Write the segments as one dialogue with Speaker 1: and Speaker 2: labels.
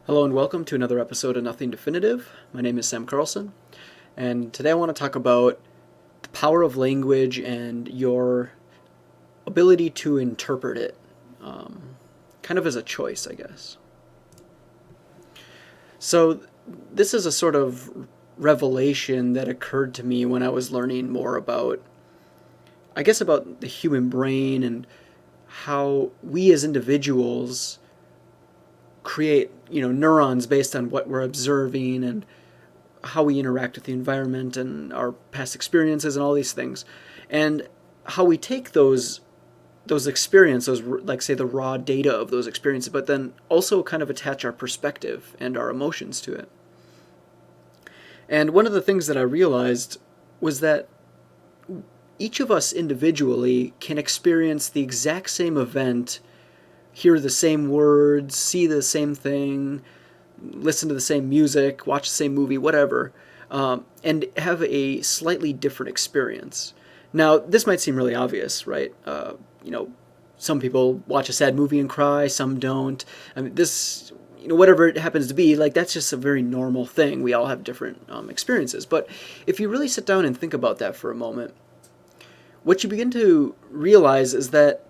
Speaker 1: Hello and welcome to another episode of Nothing Definitive. My name is Sam Carlson, and today I want to talk about the power of language and your ability to interpret it, kind of as a choice, I guess. So, this is a sort of revelation that occurred to me when I was learning more about, I guess, about the human brain and how we as individuals create neurons based on what we're observing and how we interact with the environment and our past experiences and all these things, and how we take those experiences, like say the raw data of those experiences, but then also kind of attach our perspective and our emotions to it. And one of the things that I realized was that each of us individually can experience the exact same event, hear the same words, see the same thing, listen to the same music, watch the same movie, whatever, and have a slightly different experience. Now, this might seem really obvious, right? Some people watch a sad movie and cry, some don't. I mean, whatever it happens to be, like, that's just a very normal thing. We all have different experiences. But if you really sit down and think about that for a moment, what you begin to realize is that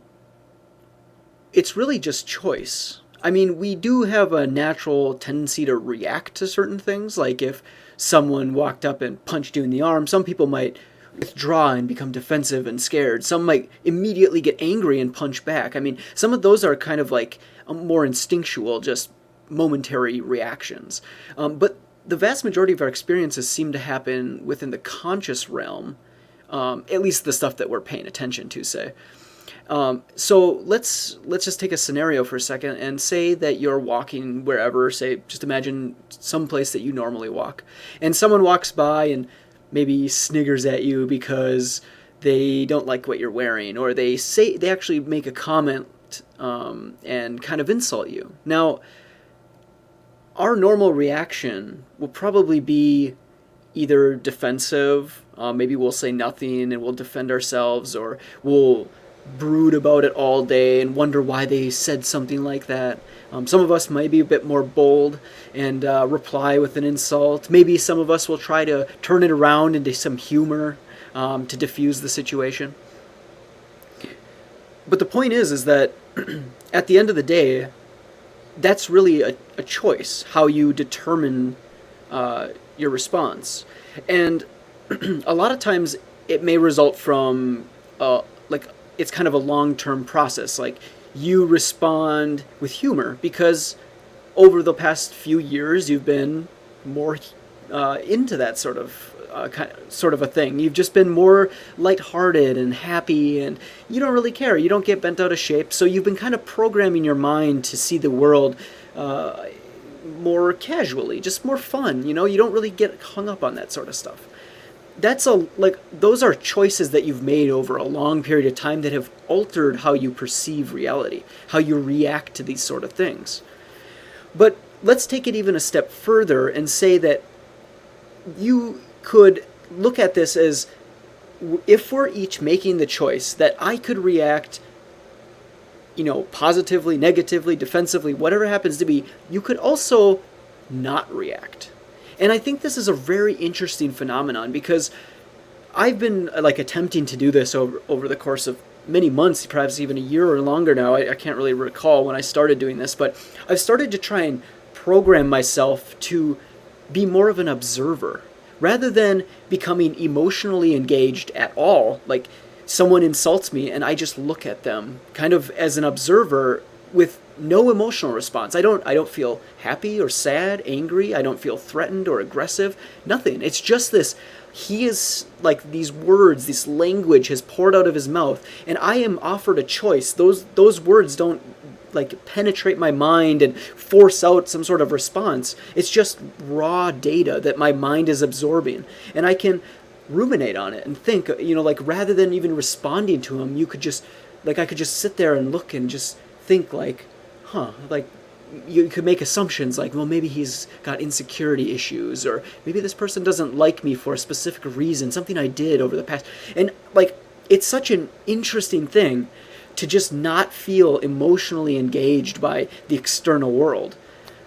Speaker 1: it's really just choice. I mean, we do have a natural tendency to react to certain things. Like if someone walked up and punched you in the arm, some people might withdraw and become defensive and scared. Some might immediately get angry and punch back. I mean, some of those are kind of like more instinctual, just momentary reactions. But the vast majority of our experiences seem to happen within the conscious realm, at least the stuff that we're paying attention to, say. So let's just take a scenario for a second and say that you're walking wherever, say, just imagine some place that you normally walk, and someone walks by and maybe sniggers at you because they don't like what you're wearing, or they actually make a comment and kind of insult you. Now, our normal reaction will probably be either defensive, maybe we'll say nothing and we'll defend ourselves, or we'll brood about it all day and wonder why they said something like that. Some of us might be a bit more bold and reply with an insult. Maybe some of us will try to turn it around into some humor to diffuse the situation. But the point is that at the end of the day, that's really a choice, how you determine your response. And a lot of times it may result from it's kind of a long-term process. Like, you respond with humor because over the past few years you've been more into that sort of a thing. You've just been more lighthearted and happy, and you don't really care. You don't get bent out of shape. So you've been kind of programming your mind to see the world more casually, just more fun. You don't really get hung up on that sort of stuff. Those are choices that you've made over a long period of time that have altered how you perceive reality, how you react to these sort of things. But let's take it even a step further and say that you could look at this as, if we're each making the choice that I could react, positively, negatively, defensively, whatever happens to be, you could also not react. And I think this is a very interesting phenomenon because I've been attempting to do this over the course of many months, perhaps even a year or longer now. I can't really recall when I started doing this, but I've started to try and program myself to be more of an observer rather than becoming emotionally engaged at all. Like, someone insults me and I just look at them kind of as an observer with no emotional response. I don't feel happy or sad, angry. I don't feel threatened or aggressive. Nothing. It's just this. He is like, these words, this language has poured out of his mouth, and I am offered a choice. Those words don't penetrate my mind and force out some sort of response. It's just raw data that my mind is absorbing, and I can ruminate on it and think. Rather than even responding to him, I could just sit there and look and just think you could make assumptions like, well, maybe he's got insecurity issues, or maybe this person doesn't like me for a specific reason, something I did over the past. And it's such an interesting thing to just not feel emotionally engaged by the external world.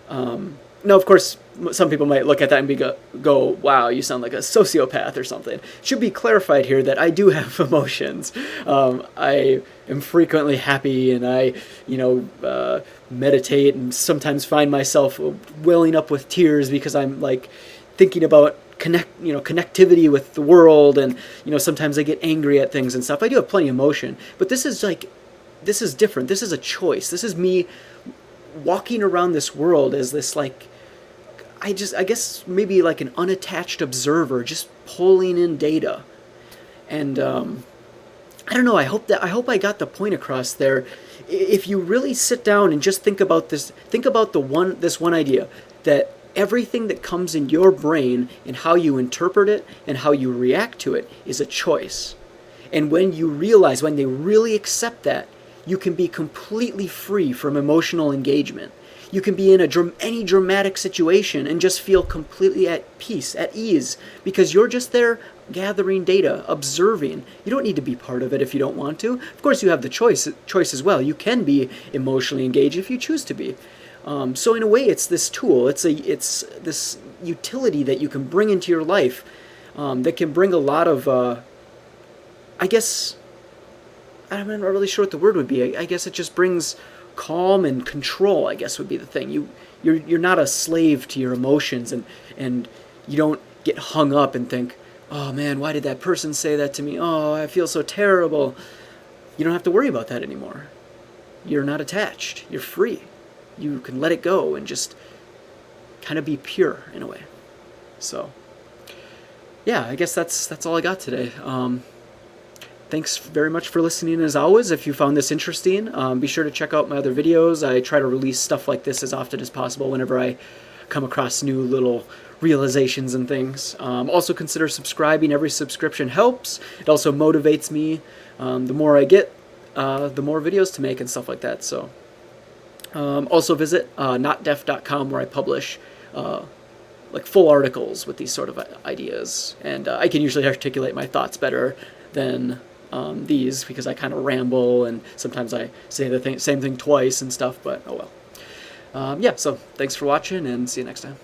Speaker 1: Now, of course, some people might look at that and go, wow, you sound like a sociopath or something. It should be clarified here that I do have emotions. I am frequently happy, and I, meditate, and sometimes find myself welling up with tears because I'm like thinking about connectivity with the world, and sometimes I get angry at things and stuff. I do have plenty of emotion, but this is different. This is a choice. This is me walking around this world as this, like, I guess maybe like an unattached observer, just pulling in data. And I don't know, I hope I got the point across there. If you really sit down and just think about this one idea, that everything that comes in your brain and how you interpret it and how you react to it is a choice. And when they really accept that, you can be completely free from emotional engagement. You can be in any dramatic situation and just feel completely at peace, at ease, because you're just there gathering data, observing. You don't need to be part of it if you don't want to. Of course, you have the choice as well. You can be emotionally engaged if you choose to be. So in a way, it's this tool. It's this utility that you can bring into your life that can bring a lot of, I guess, I'm not really sure what the word would be. I guess it just brings calm and control, I guess, would be the thing. You're not a slave to your emotions, and you don't get hung up and think, oh man, why did that person say that to me? Oh, I feel so terrible. You don't have to worry about that anymore. You're not attached. You're free. You can let it go and just kind of be pure in a way. So, yeah, I guess that's all I got today. Thanks very much for listening as always. If you found this interesting, be sure to check out my other videos. I try to release stuff like this as often as possible whenever I come across new little realizations and things. Also consider subscribing. Every subscription helps. It also motivates me. The more I get, the more videos to make and stuff like that. So also visit notdeaf.com, where I publish like full articles with these sort of ideas. And I can usually articulate my thoughts better than these, because I kind of ramble and sometimes I say the same thing twice and stuff, but oh well. Yeah, so thanks for watching, and see you next time.